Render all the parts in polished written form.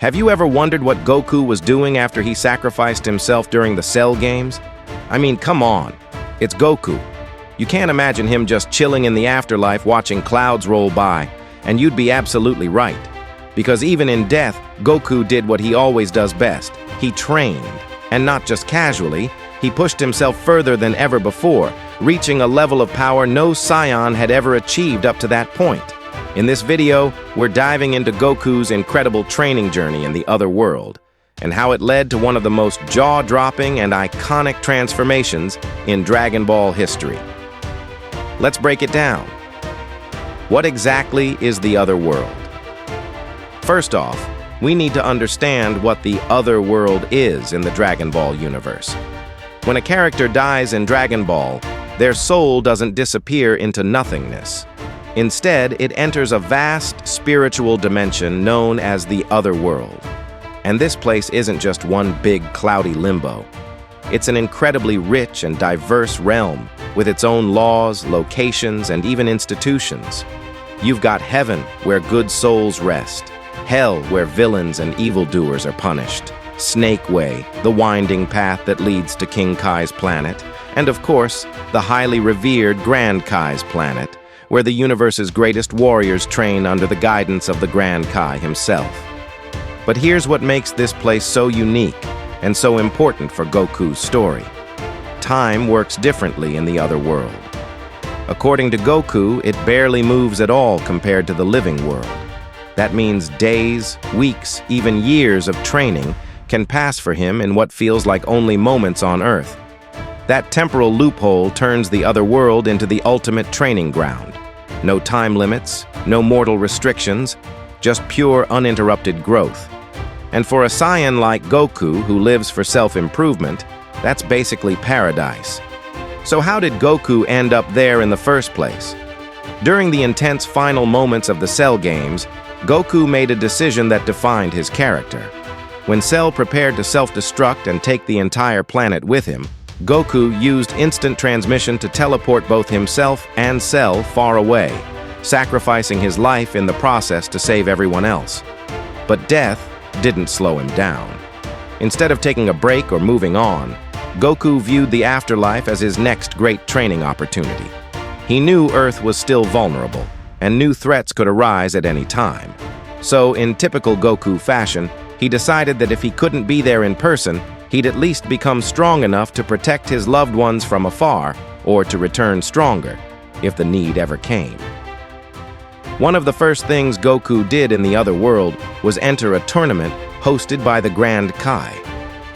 Have you ever wondered what Goku was doing after he sacrificed himself during the Cell games? I mean, come on. It's Goku. You can't imagine him just chilling in the afterlife watching clouds roll by, and you'd be absolutely right. Because even in death, Goku did what he always does best. He trained. And not just casually, he pushed himself further than ever before, reaching a level of power no Saiyan had ever achieved up to that point. In this video, we're diving into Goku's incredible training journey in the other world, and how it led to one of the most jaw-dropping and iconic transformations in Dragon Ball history. Let's break it down. What exactly is the other world? First off, we need to understand what the other world is in the Dragon Ball universe. When a character dies in Dragon Ball, their soul doesn't disappear into nothingness. Instead, it enters a vast spiritual dimension known as the other world. And this place isn't just one big cloudy limbo. It's an incredibly rich and diverse realm with its own laws, locations, and even institutions. You've got heaven, where good souls rest, hell, where villains and evildoers are punished, Snake Way, the winding path that leads to King Kai's planet, and of course, the highly revered Grand Kai's planet, where the universe's greatest warriors train under the guidance of the Grand Kai himself. But here's what makes this place so unique and so important for Goku's story. Time works differently in the other world. According to Goku, it barely moves at all compared to the living world. That means days, weeks, even years of training can pass for him in what feels like only moments on Earth. That temporal loophole turns the other world into the ultimate training ground. No time limits, no mortal restrictions, just pure uninterrupted growth. And for a Saiyan like Goku, who lives for self-improvement, that's basically paradise. So how did Goku end up there in the first place? During the intense final moments of the Cell games, Goku made a decision that defined his character. When Cell prepared to self-destruct and take the entire planet with him, Goku used instant transmission to teleport both himself and Cell far away, sacrificing his life in the process to save everyone else. But death didn't slow him down. Instead of taking a break or moving on, Goku viewed the afterlife as his next great training opportunity. He knew Earth was still vulnerable, and new threats could arise at any time. So, in typical Goku fashion, he decided that if he couldn't be there in person, he'd at least become strong enough to protect his loved ones from afar, or to return stronger, if the need ever came. One of the first things Goku did in the other world was enter a tournament hosted by the Grand Kai.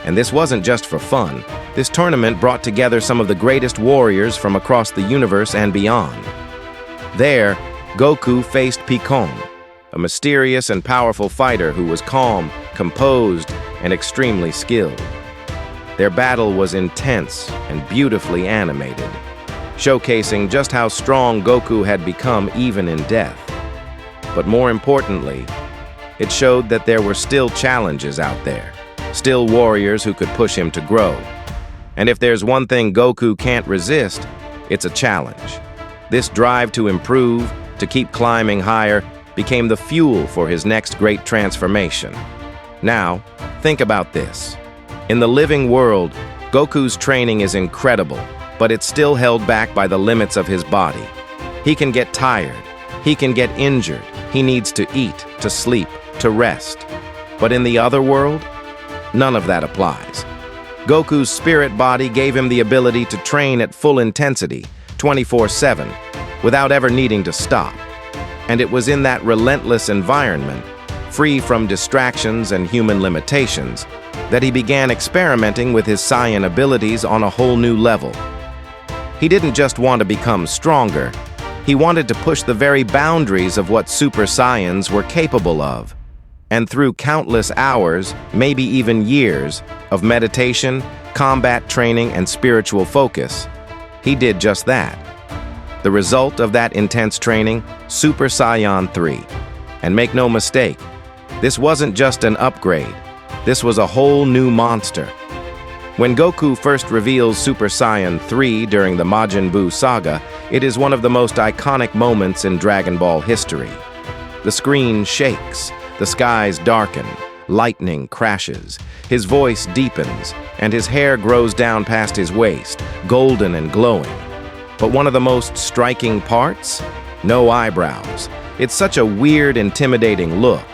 And this wasn't just for fun. This tournament brought together some of the greatest warriors from across the universe and beyond. There, Goku faced Piccon, a mysterious and powerful fighter who was calm, composed, and extremely skilled. Their battle was intense and beautifully animated, showcasing just how strong Goku had become even in death. But more importantly, it showed that there were still challenges out there, still warriors who could push him to grow. And if there's one thing Goku can't resist, it's a challenge. This drive to improve, to keep climbing higher, became the fuel for his next great transformation. Now, think about this. In the living world, Goku's training is incredible, but it's still held back by the limits of his body. He can get tired. He can get injured. He needs to eat, to sleep, to rest. But in the other world, none of that applies. Goku's spirit body gave him the ability to train at full intensity, 24/7, without ever needing to stop. And it was in that relentless environment, free from distractions and human limitations, that he began experimenting with his Saiyan abilities on a whole new level. He didn't just want to become stronger, he wanted to push the very boundaries of what Super Saiyans were capable of. And through countless hours, maybe even years, of meditation, combat training, and spiritual focus, he did just that. The result of that intense training, Super Saiyan 3. And make no mistake, this wasn't just an upgrade. This was a whole new monster. When Goku first reveals Super Saiyan 3 during the Majin Buu saga, it is one of the most iconic moments in Dragon Ball history. The screen shakes, the skies darken, lightning crashes, his voice deepens, and his hair grows down past his waist, golden and glowing. But one of the most striking parts? No eyebrows. It's such a weird, intimidating look,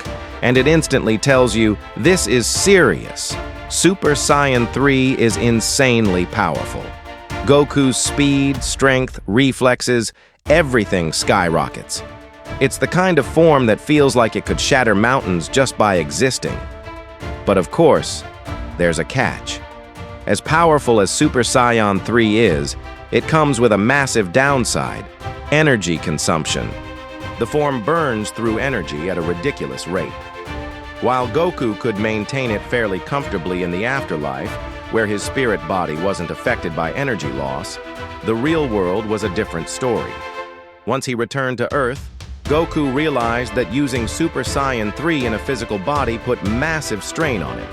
and it instantly tells you this is serious. Super Saiyan 3 is insanely powerful. Goku's speed, strength, reflexes, everything skyrockets. It's the kind of form that feels like it could shatter mountains just by existing. But of course, there's a catch. As powerful as Super Saiyan 3 is, it comes with a massive downside: energy consumption. The form burns through energy at a ridiculous rate. While Goku could maintain it fairly comfortably in the afterlife, where his spirit body wasn't affected by energy loss, the real world was a different story. Once he returned to Earth, Goku realized that using Super Saiyan 3 in a physical body put massive strain on him.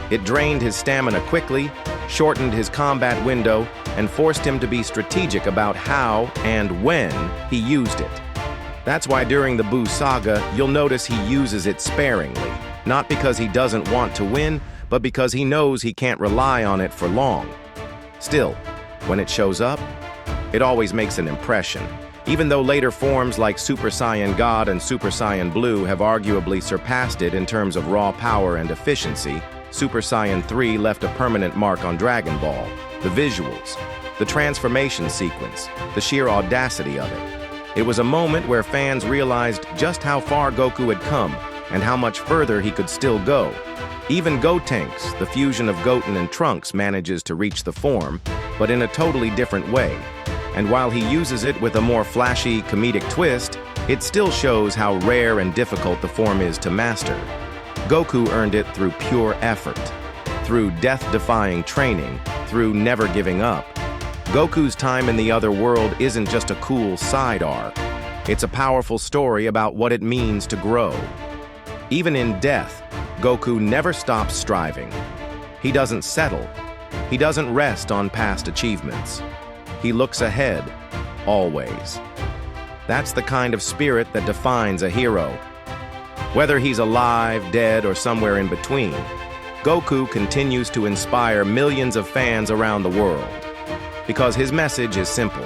It drained his stamina quickly, shortened his combat window, and forced him to be strategic about how and when he used it. That's why during the Buu saga, you'll notice he uses it sparingly, not because he doesn't want to win, but because he knows he can't rely on it for long. Still, when it shows up, it always makes an impression. Even though later forms like Super Saiyan God and Super Saiyan Blue have arguably surpassed it in terms of raw power and efficiency, Super Saiyan 3 left a permanent mark on Dragon Ball. The visuals, the transformation sequence, the sheer audacity of it. It was a moment where fans realized just how far Goku had come and how much further he could still go. Even Gotenks, the fusion of Goten and Trunks, manages to reach the form, but in a totally different way. And while he uses it with a more flashy, comedic twist, it still shows how rare and difficult the form is to master. Goku earned it through pure effort, through death-defying training, through never giving up. Goku's time in the other world isn't just a cool side arc. It's a powerful story about what it means to grow. Even in death, Goku never stops striving. He doesn't settle. He doesn't rest on past achievements. He looks ahead, always. That's the kind of spirit that defines a hero. Whether he's alive, dead, or somewhere in between, Goku continues to inspire millions of fans around the world. Because his message is simple.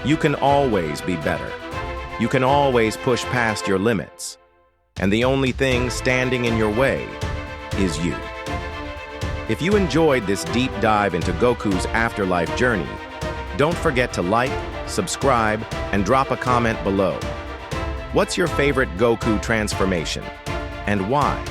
You can always be better. You can always push past your limits. And the only thing standing in your way is you. If you enjoyed this deep dive into Goku's afterlife journey, don't forget to like, subscribe, and drop a comment below. What's your favorite Goku transformation, and why?